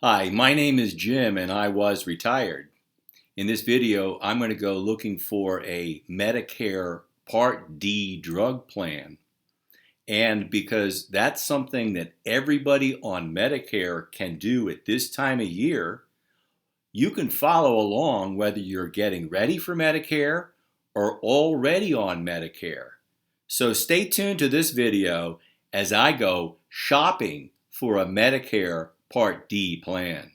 Hi, my name is Jim and I was retired. In this video, I'm going to go looking for a Medicare Part D drug plan. And because that's something that everybody on Medicare can do at this time of year, you can follow along whether you're getting ready for Medicare or already on Medicare. So stay tuned to this video as I go shopping for a Medicare Part D plan.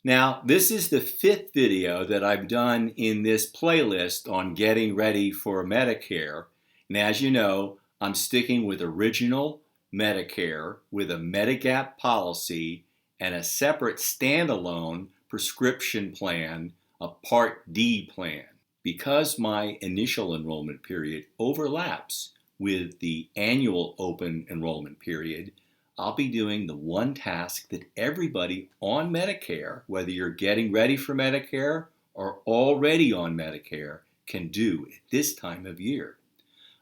Now, this is the fifth video that I've done in this playlist on getting ready for Medicare. And as you know, I'm sticking with original Medicare with a Medigap policy and a separate standalone prescription plan, a Part D plan. Because my initial enrollment period overlaps with the annual open enrollment period, I'll be doing the one task that everybody on Medicare, whether you're getting ready for Medicare or already on Medicare, can do at this time of year.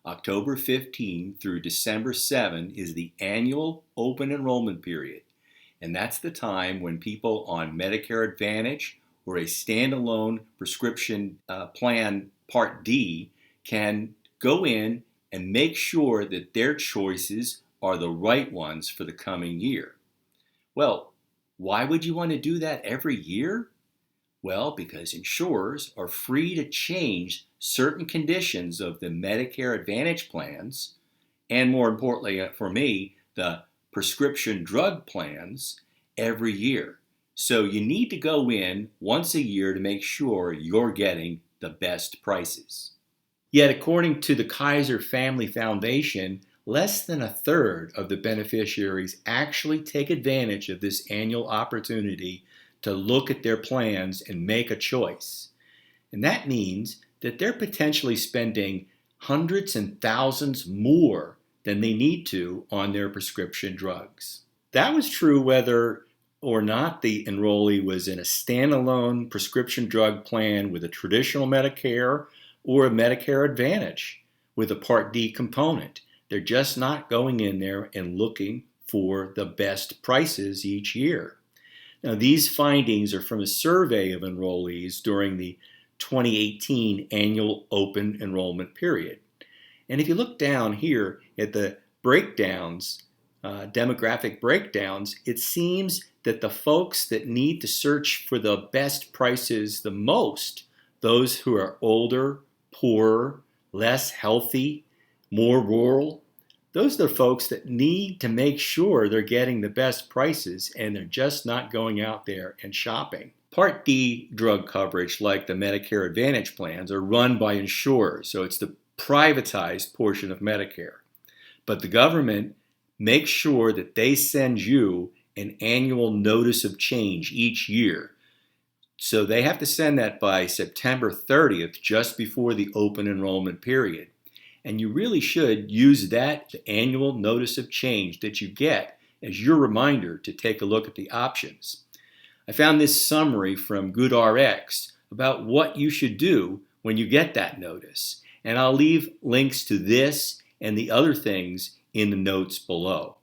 October 15 through December 7 is the annual open enrollment period, and that's the time when people on Medicare Advantage or a standalone prescription plan Part D can go in and make sure that their choices are the right ones for the coming year. Well, why would you want to do that every year? Well, because insurers are free to change certain conditions of the Medicare Advantage plans, and more importantly for me, the prescription drug plans every year. So you need to go in once a year to make sure you're getting the best prices. Yet according to the Kaiser Family Foundation, less than a third of the beneficiaries actually take advantage of this annual opportunity to look at their plans and make a choice. And that means that they're potentially spending hundreds and thousands more than they need to on their prescription drugs. That was true whether or not the enrollee was in a standalone prescription drug plan with a traditional Medicare or a Medicare Advantage with a Part D component. They're just not going in there and looking for the best prices each year. Now, these findings are from a survey of enrollees during the 2018 Annual Open Enrollment Period. And if you look down here at the breakdowns, demographic breakdowns, it seems that the folks that need to search for the best prices the most, those who are older, poorer, less healthy, more rural, those are the folks that need to make sure they're getting the best prices and they're just not going out there and shopping. Part D drug coverage, like the Medicare Advantage plans, are run by insurers, so it's the privatized portion of Medicare. But the government makes sure that they send you an annual notice of change each year. So they have to send that by September 30th, just before the open enrollment period. And you really should use that annual notice of change that you get as your reminder to take a look at the options. I found this summary from GoodRx about what you should do when you get that notice. And I'll leave links to this and the other things in the notes below.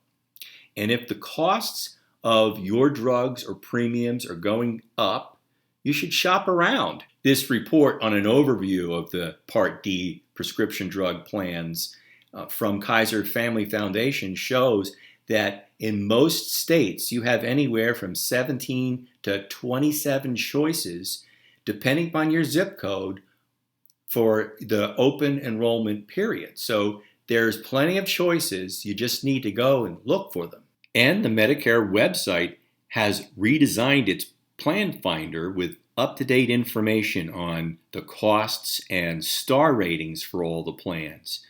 And if the costs of your drugs or premiums are going up, you should shop around. This report on an overview of the Part D prescription drug plans from Kaiser Family Foundation shows that in most states you have anywhere from 17 to 27 choices depending upon your zip code for the open enrollment period. So there's plenty of choices, you just need to go and look for them. And the Medicare website has redesigned its plan finder with up-to-date information on the costs and star ratings for all the plans.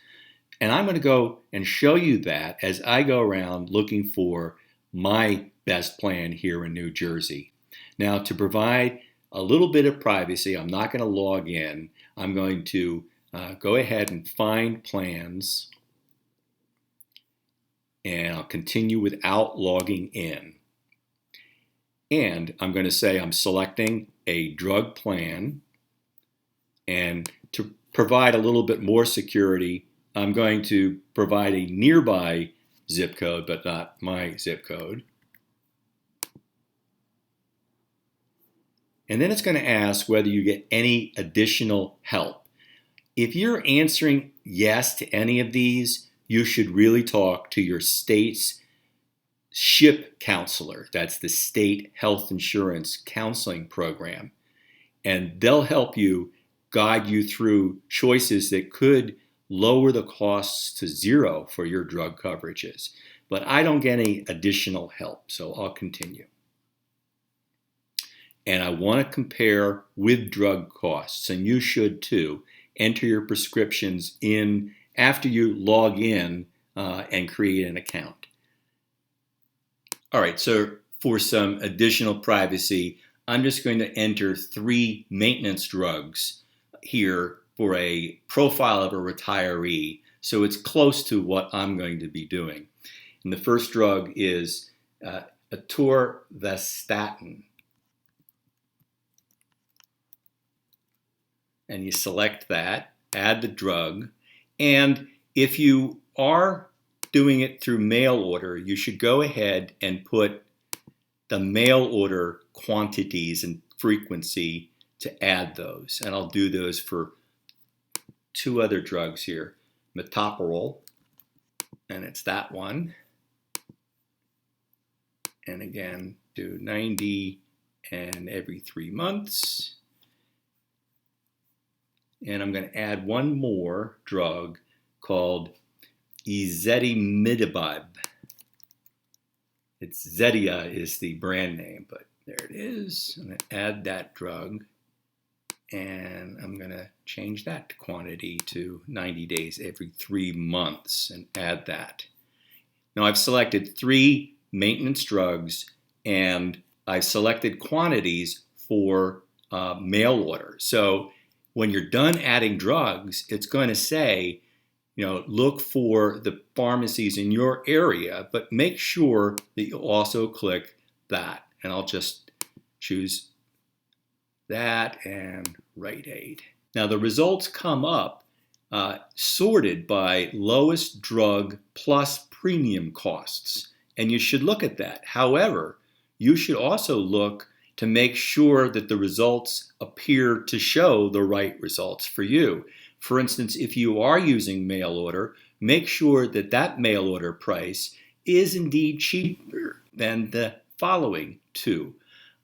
And I'm going to go and show you that as I go around looking for my best plan here in New Jersey. Now, to provide a little bit of privacy, I'm not going to log in. I'm going to go ahead and find plans, and I'll continue without logging in. And I'm going to say I'm selecting a drug plan, and to provide a little bit more security, I'm going to provide a nearby zip code, but not my zip code. And then it's going to ask whether you get any additional help. If you're answering yes to any of these, you should really talk to your state's SHIP counselor. That's the State Health Insurance Counseling Program. And they'll help you guide you through choices that could lower the costs to zero for your drug coverages. But I don't get any additional help, so I'll continue. And I want to compare with drug costs, and you should too. Enter your prescriptions in after you log in and create an account. All right, so for some additional privacy, I'm just going to enter 3 maintenance drugs here for a profile of a retiree, so it's close to what I'm going to be doing. And the first drug is atorvastatin. And you select that, add the drug, and if you are doing it through mail order, you should go ahead and put the mail order quantities and frequency to add those. And I'll do those for 2 other drugs here. Metoprolol, and it's that one. And again, do 90 and every 3 months. And I'm going to add one more drug called ezetimibe. It's Zetia is the brand name, but there it is. I'm going to add that drug, and I'm going to change that quantity to 90 days every 3 months and add that. Now I've selected 3 maintenance drugs, and I've selected quantities for mail order. So when you're done adding drugs, it's going to say, look for the pharmacies in your area, but make sure that you also click that. And I'll just choose that and Rite Aid. Now the results come up sorted by lowest drug plus premium costs. And you should look at that. However, you should also look to make sure that the results appear to show the right results for you. For instance, if you are using mail order, make sure that that mail order price is indeed cheaper than the following 2.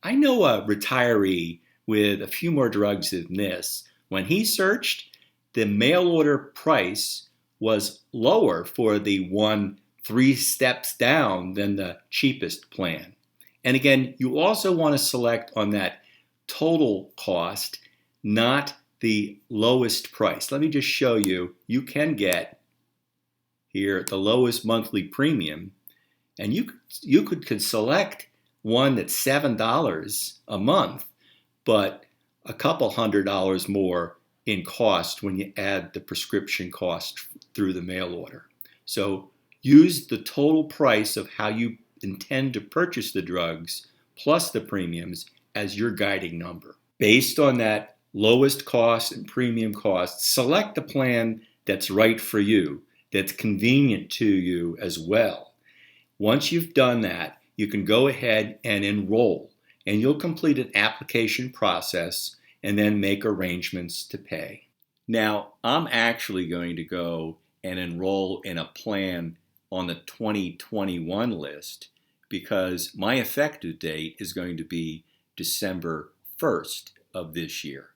I know a retiree with a few more drugs than this. When he searched, the mail order price was lower for the one 3 steps down than the cheapest plan. And again, you also want to select on that total cost, not the lowest price. Let me just show you. You can get here the lowest monthly premium, and you could select one that's $7 a month, but a couple $100 more in cost when you add the prescription cost through the mail order. So use the total price of how you intend to purchase the drugs plus the premiums as your guiding number. Based on that lowest cost and premium cost, select the plan that's right for you, that's convenient to you as well. Once you've done that, you can go ahead and enroll, and you'll complete an application process and then make arrangements to pay. Now, I'm actually going to go and enroll in a plan on the 2021 list because my effective date is going to be December 1st of this year.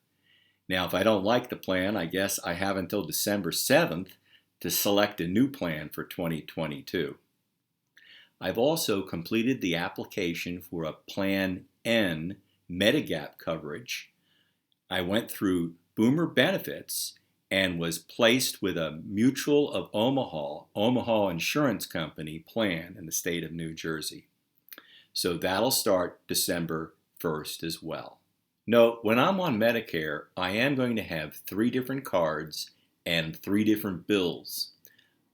Now, if I don't like the plan, I guess I have until December 7th to select a new plan for 2022. I've also completed the application for a Plan N Medigap coverage. I went through Boomer Benefits and was placed with a Mutual of Omaha Insurance Company plan in the state of New Jersey. So that'll start December 1st as well. Note, when I'm on Medicare, I am going to have 3 different cards and 3 different bills.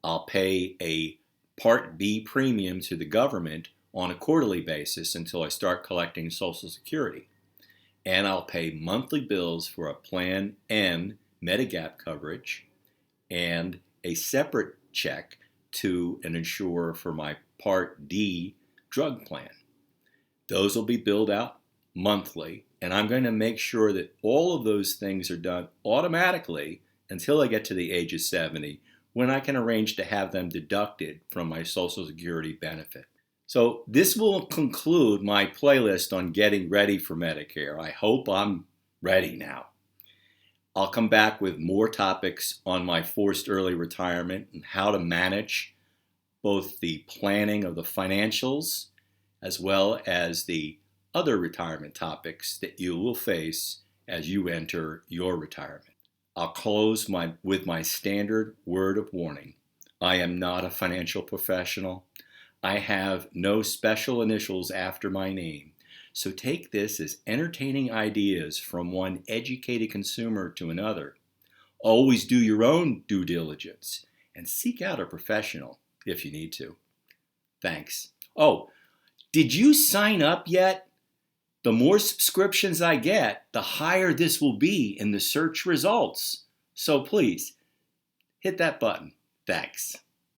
I'll pay a Part B premium to the government on a quarterly basis until I start collecting Social Security. And I'll pay monthly bills for a Plan N Medigap coverage and a separate check to an insurer for my Part D drug plan. Those will be billed out monthly, and I'm going to make sure that all of those things are done automatically until I get to the age of 70, when I can arrange to have them deducted from my Social Security benefit. So this will conclude my playlist on getting ready for Medicare. I hope I'm ready now. I'll come back with more topics on my forced early retirement and how to manage both the planning of the financials as well as the other retirement topics that you will face as you enter your retirement. I'll close with my standard word of warning. I am not a financial professional. I have no special initials after my name. So take this as entertaining ideas from one educated consumer to another. Always do your own due diligence and seek out a professional if you need to. Thanks. Oh, did you sign up yet? The more subscriptions I get, the higher this will be in the search results. So please, hit that button. Thanks.